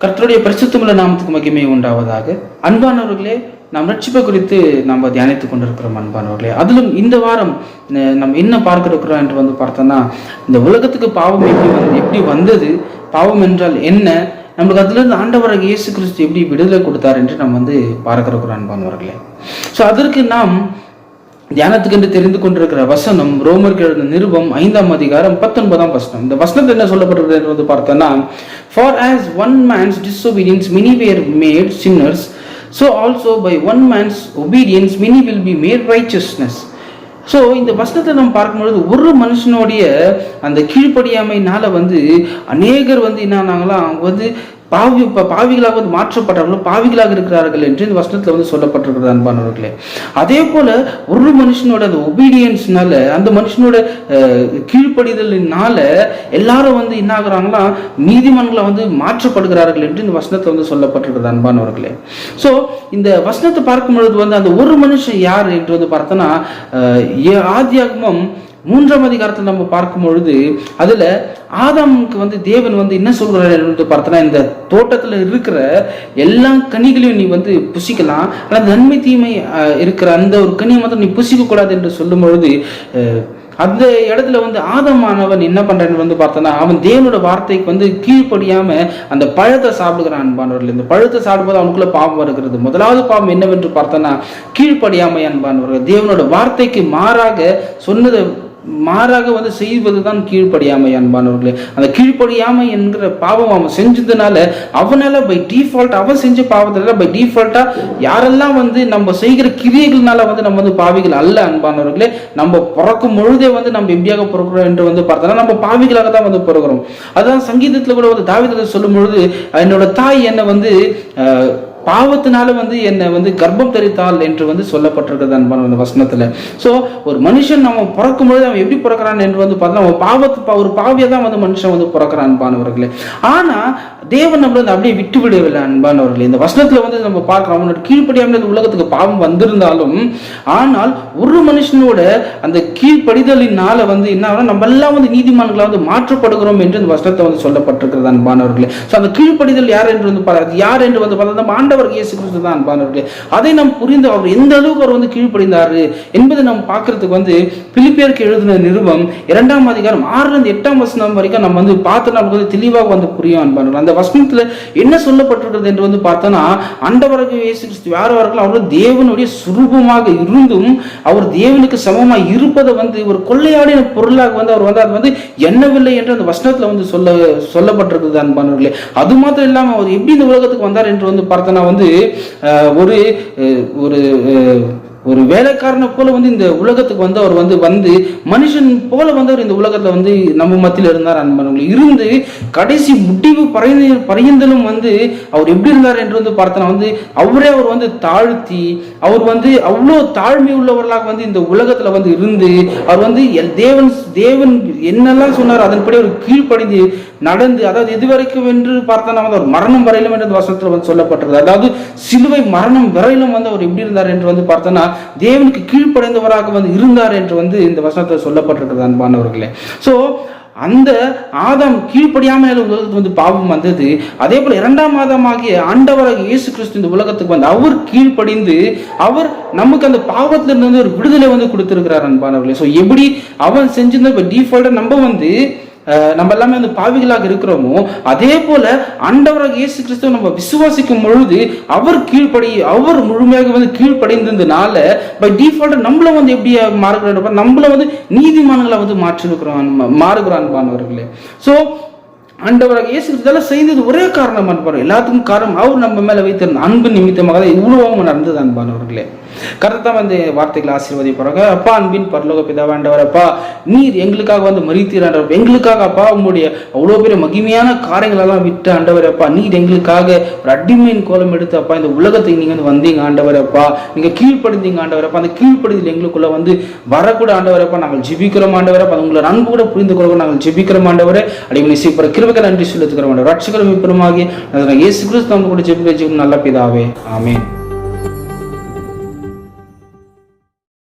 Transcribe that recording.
கர்த்தருடைய பரிசுத்தமுள்ள நாமத்துக்கு மகிமை உண்டாவதாக. அன்பானவர்களே, நாம் ரட்சிப்பை குறித்து நம்ம தியானித்துக் கொண்டிருக்கிறோம். அன்பானவர்களே, அதிலும் இந்த வாரம் நம்ம என்ன பார்க்க இருக்கிறோம் என்று பார்த்தோம்னா, இந்த உலகத்துக்கு பாவம் எப்படி வந்தது, பாவம் என்றால் என்ன, நம்மளுக்கு அதிலிருந்து ஆண்டவராக இயேசு கிறிஸ்து எப்படி விடுதலை கொடுத்தார் என்று நம்ம பார்க்க இருக்கிறோம். அன்பானவர்களே, ஸோ அதற்கு நாம் தியானத்துக்கு என்று தெரிந்து கொண்டிருக்கிற வசனம் ரோமருக்கு எழுதின நிருபம் 5ஆம் அதிகாரம் 19ஆம் வசனம். இந்த வசனத்தில் என்ன சொல்லப்பட்டிருக்கிறது என்று பார்த்தோம்னா, for as one man's disobedience many were made sinners, so also by one man's obedience many will be made righteousness. So இந்த வசனத்தை நம்ம பார்க்கும்பொழுது ஒரு மனுஷனுடைய அந்த கீழ்ப்படியாமையினால அநேகர் என்னன்னாங்களாம் பாவிகளாக மாற்றப்பட்டார்களோ, பாவிகளாக இருக்கிறார்கள் என்று இந்த வசனத்துல சொல்லப்பட்டிருக்கிறது. அன்பானவர்களே, அதே போல ஒரு மனுஷனோட அந்த ஒபீடியன்ஸ்னால, அந்த மனுஷனோட கீழ்ப்படிதலினால எல்லாரும் என்ன ஆகுறாங்களா, நீதிமன்றங்களை மாற்றப்படுகிறார்கள் என்று இந்த வசனத்துல சொல்லப்பட்டிருக்கிறது. அன்பானவர்களே, ஸோ இந்த வசனத்தை பார்க்கும் பொழுது அந்த ஒரு மனுஷன் யார் என்று பார்த்தோன்னா, ஆதியாகமம் 3ஆம் அதிகாரத்தில் நம்ம பார்க்கும் பொழுது அதுல ஆதாமுக்கு தேவன் என்ன சொல்கிறார் என்று பார்த்தோன்னா, இந்த தோட்டத்துல இருக்கிற எல்லா கனிகளையும் நீ புசிக்கலாம், ஆனால் நன்மை தீமை இருக்கிற அந்த ஒரு கனியை மாத்திரம் நீ புசிக்க கூடாது என்று சொல்லும் பொழுது, அந்த இடத்துல ஆதமானவன் என்ன பண்றான்னு பார்த்தோன்னா, அவன் தேவனோட வார்த்தைக்கு கீழ்ப்படியாம அந்த பழத்தை சாப்பிடுகிறான். அன்பானவர்கள், இந்த பழத்தை சாப்பிடும்போது அவனுக்குள்ள பாவம் வருகிறது. முதலாவது பாவம் என்னவென்று பார்த்தோன்னா கீழ்ப்படியாமை. அன்பானவர்கள், தேவனோட வார்த்தைக்கு மாறாக செய்வதுதான் கீழ்ப்படியாமை. அன்பானவர்களே, அந்த கீழ்ப்படியாமை என்கிற பாவம் அவன் செஞ்சதுனால அவனால பை டிஃபால்ட், அவன் செஞ்ச பாவத்தினால பை டிஃபால்ட்டா யாரெல்லாம் நம்ம செய்கிற கிரியைகள்னால நம்ம பாவிகள் அல்ல. அன்பானவர்களே, நம்ம பிறக்கும் பொழுதே நம்ம எப்படியாக பிறக்கிறோம் என்று பார்த்தோம்னா நம்ம பாவிகளாக தான் பிறக்கிறோம். அதான் சங்கீதத்துல கூட தாவீது சொல்லும் பொழுது, என்னோட தாய் என்ன பாவத்தினால என்னை கர்ப்பம் தரித்தாள் என்று சொல்லப்பட்டிருக்கிறது. அன்பான வசனத்துல. ஸோ ஒரு மனுஷன் நம்ம பிறக்கும் பொழுது அவன் எப்படி பிறக்கிறான் என்று பார்த்தா, அவன் ஒரு பாவியா தான் மனுஷன் பிறக்கிறான். அன்பானவர்களே, ஆனா தேவன் நம்மள அப்படியே விட்டு விடவில்லை. அன்பானவர்களே, இந்த வசனத்துல நம்ம பார்க்கிறோம், அவனோட கீழ்ப்படியாமல் உலகத்துக்கு பாவம் வந்திருந்தாலும், ஆனால் ஒரு மனுஷனோட அந்த கீழ்ப்படிதலினால என்ன நம்ம எல்லாம் நீதிமான்களா மாற்றப்படுகிறோம் என்று இந்த வசனத்தை சொல்லப்பட்டிருக்கிறது. அன்பானவர்களே, ஸோ அந்த கீழ்ப்படிதல் யார் என்று யார் என்று பார்த்தா ஆண்டவர் இயேசு கிறிஸ்து தான். அன்பானவர்களே, அதை நாம் புரிந்து அவர் எந்த அளவுக்கு அவர் கீழ்ப்படிந்தாரு என்பதை நாம் பார்க்கறதுக்கு பிலிப்பியருக்கு எழுதின நிருபம் 2ஆம் அதிகாரம் 6லிருந்து 8ஆம் வசனம் வரைக்கும் நம்ம பார்த்தோம்னா நமக்கு தெளிவாக புரியும். அன்பானவர்களே, அந்த வசனத்துல என்ன சொல்லப்பட்டிருக்கிறது என்று பார்த்தோம்னா, ஆண்டவராகிய இயேசு கிறிஸ்து யார் அவர் தேவனுடைய சுரூபமாக இருந்தும் அவர் தேவனுக்கு சமமாக இருப்பதை ஒரு கொள்ளையாடின பொருளாக அவர் அது எண்ணவில்லை என்று அந்த வசனத்துல சொல்லப்பட்டிருக்கிறது. அன்பானவர்களே, அது மாத்திரம் இல்லாம அவர் எப்படி இந்த உலகத்துக்கு வந்தார் என்று பார்த்தோம்னா ஒரு வேலைக்காரனை போல இந்த உலகத்துக்கு அவர் மனுஷன் போல அவர் இந்த உலகத்துல நம்ம மத்தியில் இருந்தார். அன்பனவர்களே, இருந்து கடைசி முடிவு பரியந்தலும் அவர் எப்படி இருந்தார் என்று பார்த்தோன்னா அவரே அவர் தாழ்த்தி அவர் அவ்வளோ தாழ்மை உள்ளவர்களாக இந்த உலகத்துல இருந்து அவர் தேவன் என்னெல்லாம் சொன்னார் அதன்படி ஒரு கீழ்ப்படிந்து நடந்து, அதாவது எதுவரைக்கும் என்று பார்த்தோன்னா ஒரு மரணம் வரையிலும் என்று வசனத்துல சொல்லப்பட்டிருக்கிறது. அதாவது சிலுவை மரணம் வரையிலும் அவர் எப்படி இருந்தார் என்று பார்த்தோன்னா தேவனுக்கு கீழ்ப்படைந்தவராக இருந்தார் என்று இந்த வசனத்தில் சொல்லப்பட்டிருக்கிறது. அன்பானவர்களே, ஸோ அந்த ஆதாம் கீழ்ப்படியாமல் உலகத்துக்கு பாவம் வந்தது. அதே போல 2ஆம் ஆதாமாகிய ஆண்டவராகிய இயேசு கிறிஸ்து இந்த உலகத்துக்கு அவர் கீழ்ப்படிந்து அவர் நமக்கு அந்த பாவத்திலிருந்து ஒரு விடுதலை கொடுத்திருக்கிறார். அன்பானவர்களே, ஸோ எப்படி அவன் செஞ்சிருந்த டிஃபால்ட்டா நம்ம எல்லாமே பாவிகளாக இருக்கிறோமோ, அதே போல ஆண்டவராக இயேசு கிறிஸ்துவை நம்ம விசுவாசிக்கும் பொழுது அவர் முழுமையாக கீழ்ப்படைந்ததுனால பை டிஃபால்ட் நம்மள எப்படி மாறுகிறோம், நம்மள நீதிமான்களை மாறுகிறோம். அன்பானவர்களே, ஸோ ஆண்டவராக இயேசு கிறிஸ்து செய்தது ஒரே காரணம். அன்பானவர்களே, எல்லாத்துக்கும் காரணம் அவர் நம்ம மேல வைத்திருந்த அன்பு நிமித்தமாக இவ்வளவும் நடந்தது. அன்பானவர்களே, கரெக்டாக வார்த்தைகளை ஆசீர்வதிப்பாங்க. அப்பா, அன்பின் பரலோக பிதாவே, ஆண்டவர் அப்பா, நீர் எங்களுக்காக மரித்தீர். எங்களுக்காக அப்பா உங்களுடைய அவ்வளோ பெரிய மகிமையான காரியங்கள் எல்லாம் விட்டு ஆண்டவர் அப்பா, நீர் எங்களுக்காக ஒரு அடிமையின் கோலம் எடுத்து அப்பா இந்த உலகத்தை நீங்க வந்தீங்க. ஆண்டவர் அப்பா, நீங்க கீழ்ப்படுத்தீங்க. ஆண்டவர் அப்பா, அந்த கீழ்ப்படுதல் எங்களுக்குள்ள வரக்கூட ஆண்டவர் அப்பா நாங்கள் ஜெபிக்கிறோம். ஆண்டவர் அப்பா, உங்களை அன்பு கூட புரிந்து கொள்ள நாங்கள் ஜெபிக்கிறோம். ஆண்டவரே, அடிமை செய்யப்படுற கிருபைக்கு நன்றி செலுத்துகிறோம். ரட்சகரும் இப்பெருமாகி இயேசு கிறிஸ்து கூட ஜெபிக்கிறோம் நல்ல பிதாவே, ஆமென்.